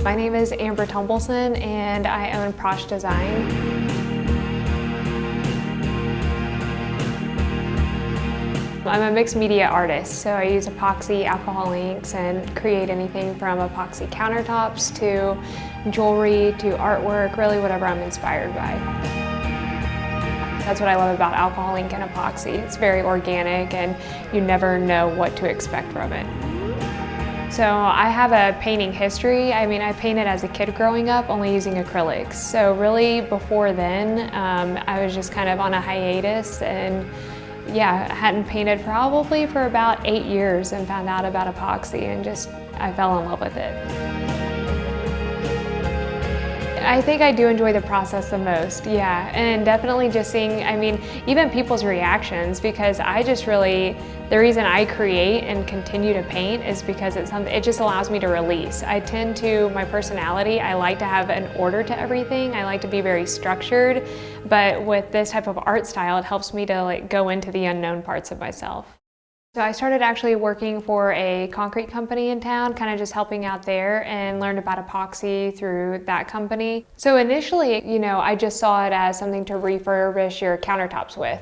My name is Tumbleson and I own Prosh Design. I'm a mixed media artist, so I use epoxy, alcohol inks, and create anything from epoxy countertops to jewelry to artwork, really whatever I'm inspired by. That's what I love about alcohol ink and epoxy. It's very organic and you never know what to expect from it. So I have a painting history. I painted as a kid growing up, only using acrylics. So really before then, I was just kind of on a hiatus and yeah, I hadn't painted probably for about 8 years and found out about epoxy and I fell in love with it. I think I do enjoy the process the most, yeah, and definitely just seeing, even people's reactions, because the reason I create and continue to paint is because it just allows me to release. My personality, I like to have an order to everything. I like to be very structured, but with this type of art style, it helps me to go into the unknown parts of myself. So I started actually working for a concrete company in town, kind of just helping out there, and learned about epoxy through that company. So initially, I just saw it as something to refurbish your countertops with.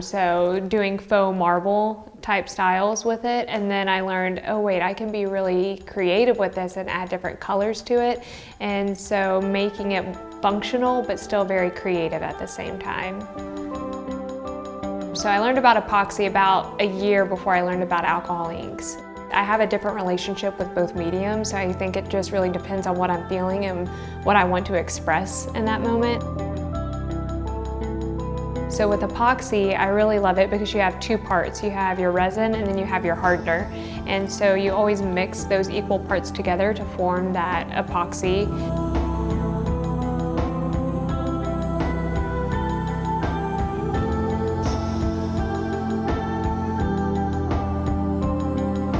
So doing faux marble type styles with it, and then I learned, oh wait, I can be really creative with this and add different colors to it, and so making it functional but still very creative at the same time. So I learned about epoxy about a year before I learned about alcohol inks. I have a different relationship with both mediums, so I think it just really depends on what I'm feeling and what I want to express in that moment. So with epoxy, I really love it because you have two parts. You have your resin and then you have your hardener. And so you always mix those equal parts together to form that epoxy.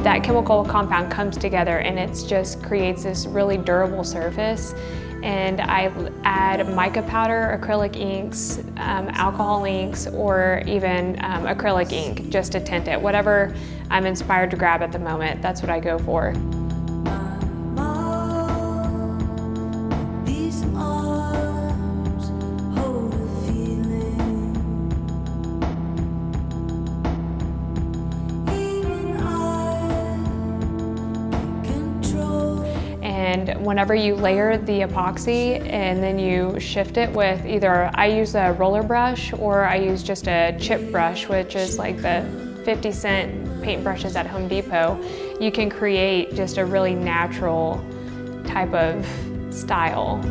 That chemical compound comes together and it just creates this really durable surface. And I add mica powder, acrylic inks, alcohol inks, or even acrylic ink just to tint it. Whatever I'm inspired to grab at the moment, that's what I go for. And whenever you layer the epoxy and then you shift it with I use a roller brush or I use just a chip brush, which is like the 50-cent paint brushes at Home Depot, you can create just a really natural type of style.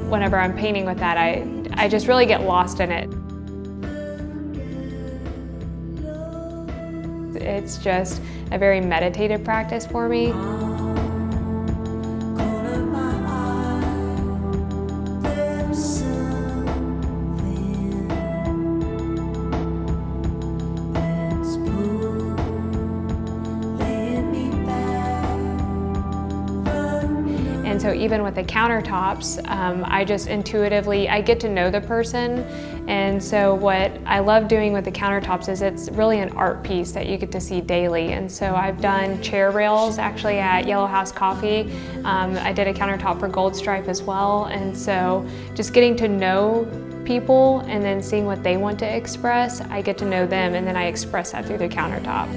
Whenever I'm painting with that, I just really get lost in it. It's just a very meditative practice for me. And so even with the countertops, I just intuitively, I get to know the person. And so what I love doing with the countertops is it's really an art piece that you get to see daily. And so I've done chair rails actually at Yellow House Coffee. I did a countertop for Gold Stripe as well. And so just getting to know people and then seeing what they want to express, I get to know them and then I express that through the countertop.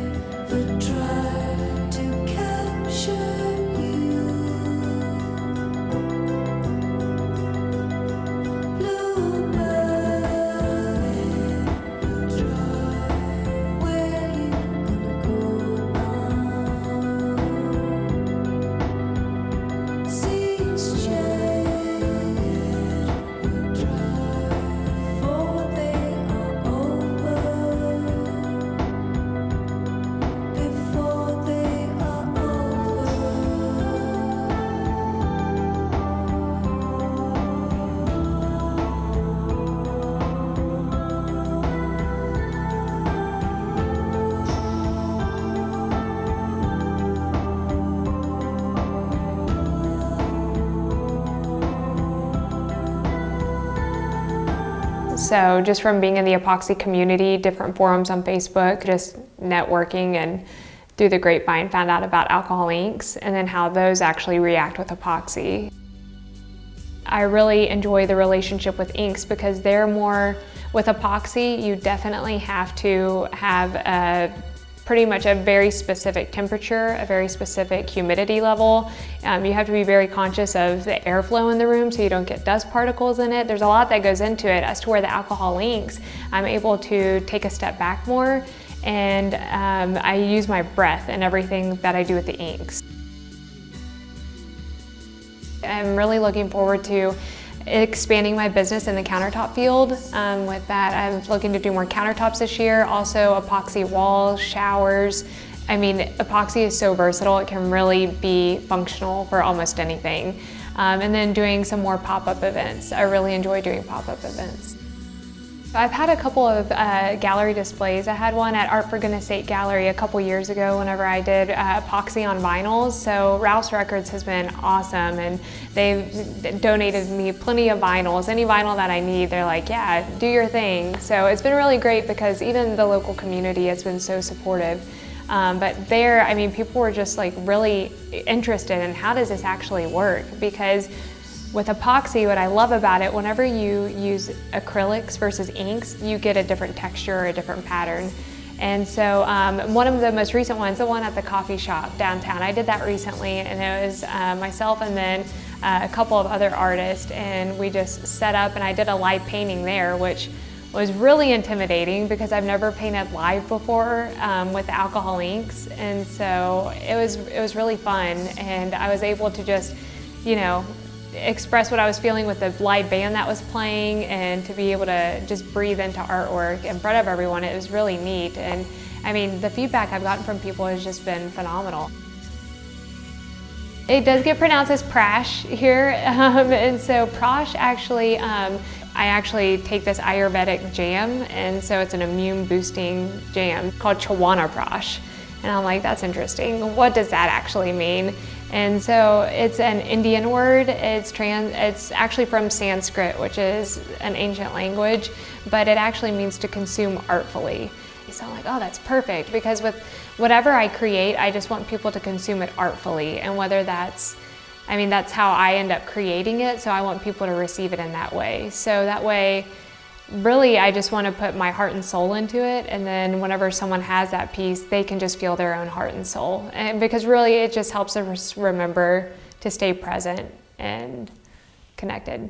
So just from being in the epoxy community, different forums on Facebook, just networking, and through the grapevine found out about alcohol inks and then how those actually react with epoxy. I really enjoy the relationship with inks because they're more, with epoxy, you definitely have to have pretty much a very specific temperature, a very specific humidity level. You have to be very conscious of the airflow in the room so you don't get dust particles in it. There's a lot that goes into it, as to where the alcohol inks, I'm able to take a step back more, and I use my breath in everything that I do with the inks. I'm really looking forward to expanding my business in the countertop field. With that, I'm looking to do more countertops this year, also epoxy walls, showers. I mean, epoxy is so versatile, it can really be functional for almost anything. And then doing some more pop-up events. I really enjoy doing pop-up events. I've had a couple of gallery displays. I had one at Art for Goodness Sake Gallery a couple years ago whenever I did epoxy on vinyls. So Rouse Records has been awesome, and they've donated me plenty of vinyls. Any vinyl that I need, they're like, yeah, do your thing. So it's been really great because even the local community has been so supportive. But there, I mean, people were just like really interested in how does this actually work? Because with epoxy, what I love about it, whenever you use acrylics versus inks, you get a different texture or a different pattern. And so one of the most recent ones, the one at the coffee shop downtown, I did that recently, and it was myself and then a couple of other artists, and we just set up and I did a live painting there, which was really intimidating because I've never painted live before with alcohol inks. And so it was really fun, and I was able to just, you know, express what I was feeling with the live band that was playing, and to be able to just breathe into artwork in front of everyone. It was really neat, and I mean, the feedback I've gotten from people has just been phenomenal. It does get pronounced as prash here, and so prash actually, I actually take this Ayurvedic jam, and so it's an immune boosting jam called Chawana prash. And I'm like, that's interesting. What does that actually mean? And so it's an Indian word. It's actually from Sanskrit, which is an ancient language, but it actually means to consume artfully. So I'm like, oh, that's perfect, because with whatever I create, I just want people to consume it artfully. And whether that's, I mean, that's how I end up creating it, so I want people to receive it in that way. So that way, really, I just want to put my heart and soul into it, and then whenever someone has that piece, they can just feel their own heart and soul. And because really, it just helps us remember to stay present and connected.